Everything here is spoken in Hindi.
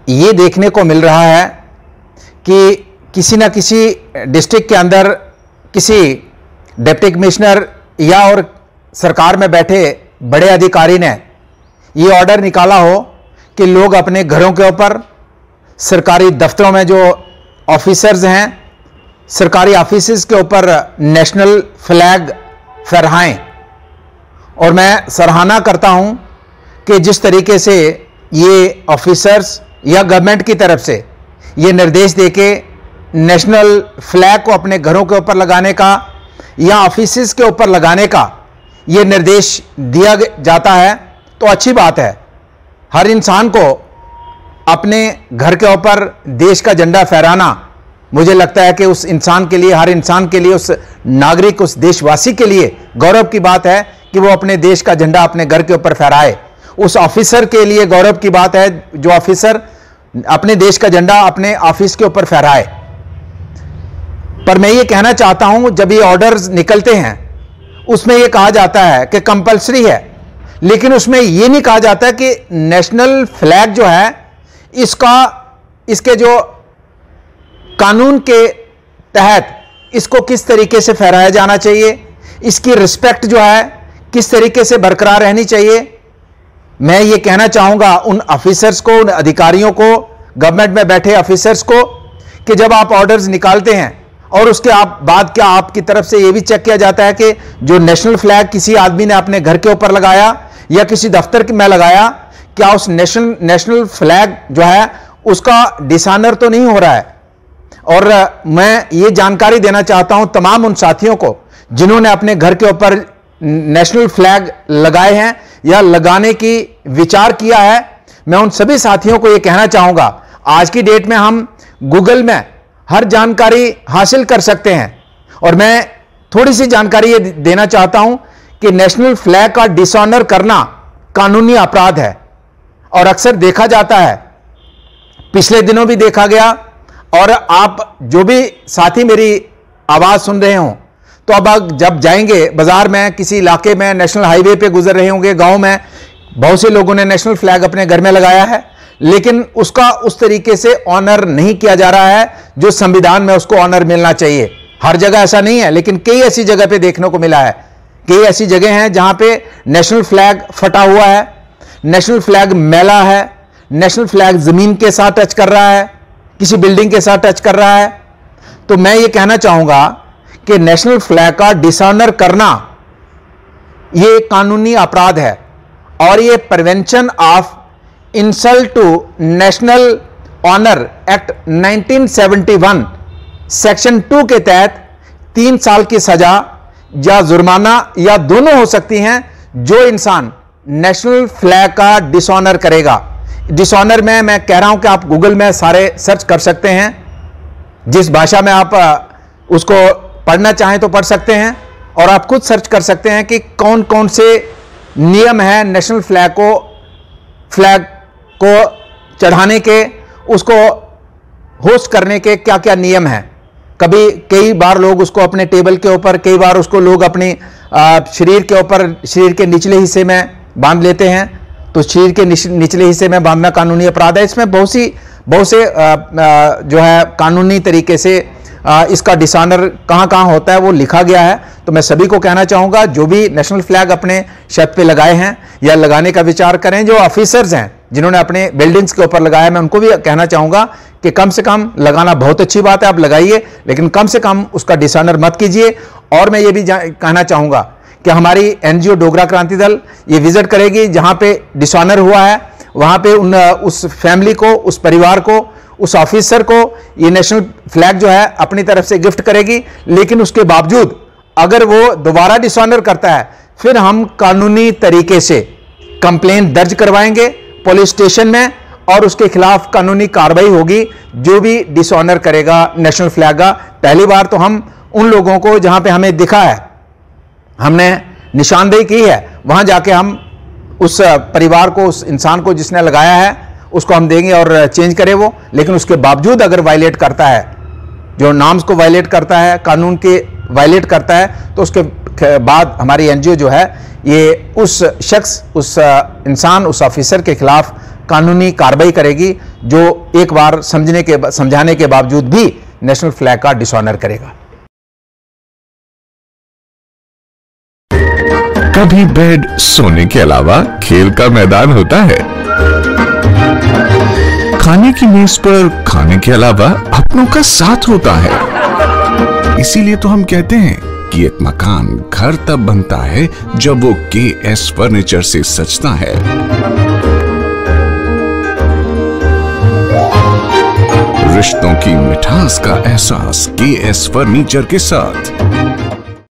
ये देखने को मिल रहा है कि किसी न किसी डिस्ट्रिक्ट के अंदर किसी डिप्टी कमिश्नर या और सरकार में बैठे बड़े अधिकारी ने ये ऑर्डर निकाला हो कि लोग अपने घरों के ऊपर, सरकारी दफ्तरों में जो ऑफिसर्स हैं, सरकारी ऑफिसेज के ऊपर नेशनल फ्लैग फहराएं। और मैं सराहना करता हूं कि जिस तरीके से ये ऑफिसर्स या गवर्नमेंट की तरफ से ये निर्देश देके नेशनल फ्लैग को अपने घरों के ऊपर लगाने का या ऑफिसेज के ऊपर लगाने का ये निर्देश दिया जाता है, तो अच्छी बात है। हर इंसान को अपने घर के ऊपर देश का झंडा फहराना, मुझे लगता है कि उस इंसान के लिए, हर इंसान के लिए, उस नागरिक, उस देशवासी के लिए गौरव की बात है कि वो अपने देश का झंडा अपने घर के ऊपर फहराए। उस ऑफिसर के लिए गौरव की बात है जो ऑफिसर अपने देश का झंडा अपने ऑफिस के ऊपर फहराए। पर मैं ये कहना चाहता हूं, जब ये ऑर्डर्स निकलते हैं उसमें ये कहा जाता है कि कंपलसरी है, लेकिन उसमें ये नहीं कहा जाता कि नेशनल फ्लैग जो है इसके जो कानून के तहत इसको किस तरीके से फहराया जाना चाहिए, इसकी रिस्पेक्ट जो है किस तरीके से बरकरार रहनी चाहिए। मैं ये कहना चाहूंगा उन ऑफिसर्स को, उन अधिकारियों को, गवर्नमेंट में बैठे ऑफिसर्स को, कि जब आप ऑर्डर्स निकालते हैं और उसके बाद क्या आपकी तरफ से यह भी चेक किया जाता है कि जो नेशनल फ्लैग किसी आदमी ने अपने घर के ऊपर लगाया या किसी दफ्तर में लगाया, क्या उस नेशनल फ्लैग जो है उसका डिसऑनर तो नहीं हो रहा है। और मैं ये जानकारी देना चाहता हूं तमाम उन साथियों को जिन्होंने अपने घर के ऊपर नेशनल फ्लैग लगाए हैं या लगाने की विचार किया है। मैं उन सभी साथियों को यह कहना चाहूंगा, आज की डेट में हम गूगल में हर जानकारी हासिल कर सकते हैं, और मैं थोड़ी सी जानकारी ये देना चाहता हूं कि नेशनल फ्लैग का डिसऑनर करना कानूनी अपराध है और अक्सर देखा जाता है, पिछले दिनों भी देखा गया। और आप जो भी साथी मेरी आवाज सुन रहे हो, तो अब जब जाएंगे बाजार में, किसी इलाके में, नेशनल हाईवे पे गुजर रहे होंगे, गांव में, बहुत से लोगों ने नेशनल फ्लैग अपने घर में लगाया है, लेकिन उसका उस तरीके से ऑनर नहीं किया जा रहा है जो संविधान में उसको ऑनर मिलना चाहिए। हर जगह ऐसा नहीं है, लेकिन कई ऐसी जगह पे देखने को मिला है। कई ऐसी जगह हैं जहां पे नेशनल फ्लैग फटा हुआ है, नेशनल फ्लैग मैला है, नेशनल फ्लैग जमीन के साथ टच कर रहा है, किसी बिल्डिंग के साथ टच कर रहा है। तो मैं ये कहना चाहूंगा कि नेशनल फ्लैग का डिसऑनर करना ये कानूनी अपराध है, और ये prevention of insult to national honour act 1971 section 2 के तहत 3 साल की सजा या जुर्माना या दोनों हो सकती हैं जो इंसान नेशनल फ्लैग का डिसऑनर करेगा। डिसऑनर में मैं कह रहा हूं कि आप गूगल में सारे सर्च कर सकते हैं, जिस भाषा में आप उसको पढ़ना चाहें तो पढ़ सकते हैं, और आप खुद सर्च कर सकते हैं कि कौन कौन से नियम हैं नेशनल फ्लैग को चढ़ाने के, उसको होस्ट करने के क्या क्या नियम हैं। कई बार लोग उसको अपने टेबल के ऊपर, कई बार उसको लोग अपनी शरीर के ऊपर, शरीर के निचले हिस्से में बांध लेते हैं, तो शरीर के निचले हिस्से में बांधना कानूनी अपराध है। इसमें बहुत से जो है कानूनी तरीके से इसका डिसऑनर कहां कहां होता है वो लिखा गया है। तो मैं सभी को कहना चाहूंगा, जो भी नेशनल फ्लैग अपने छत पे लगाए हैं या लगाने का विचार करें, जो ऑफिसर्स हैं जिन्होंने अपने बिल्डिंग्स के ऊपर लगाया, मैं उनको भी कहना चाहूंगा कि कम से कम लगाना बहुत अच्छी बात है, आप लगाइए, लेकिन कम से कम उसका डिसऑनर मत कीजिए। और मैं ये भी कहना चाहूंगा कि हमारी एनजीओ डोगरा क्रांति दल ये विजिट करेगी जहां पे डिसऑनर हुआ है, वहां पे उस फैमिली को, उस परिवार को, उस ऑफिसर को ये नेशनल फ्लैग जो है अपनी तरफ से गिफ्ट करेगी। लेकिन उसके बावजूद अगर वो दोबारा डिसऑनर करता है, फिर हम कानूनी तरीके से कंप्लेंट दर्ज करवाएंगे पुलिस स्टेशन में, और उसके खिलाफ कानूनी कार्रवाई होगी जो भी डिसऑनर करेगा नेशनल फ्लैग का। पहली बार तो हम उन लोगों को, जहां पे हमें दिखा है, हमने निशानदेही की है, वहां जाके हम उस परिवार को, उस इंसान को जिसने लगाया है, उसको हम देंगे और चेंज करे वो। लेकिन उसके बावजूद अगर वायलेट करता है, जो नॉर्म्स को वायलेट करता है, कानून के वायलेट करता है, तो उसके बाद हमारी एनजीओ जो है ये उस शख्स, उस इंसान, उस ऑफिसर के खिलाफ कानूनी कार्रवाई करेगी। जो एक बार समझाने के बावजूद भी नेशनल फ्लैग का डिसऑनर करेगा। कभी बेड सोने के अलावा खेल का मैदान होता है। खाने की मेज पर खाने के अलावा अपनों का साथ होता है। इसीलिए तो हम कहते हैं कि एक मकान घर तब बनता है जब वो KS फर्नीचर से सजता है। रिश्तों की मिठास का एहसास KS फर्नीचर के साथ।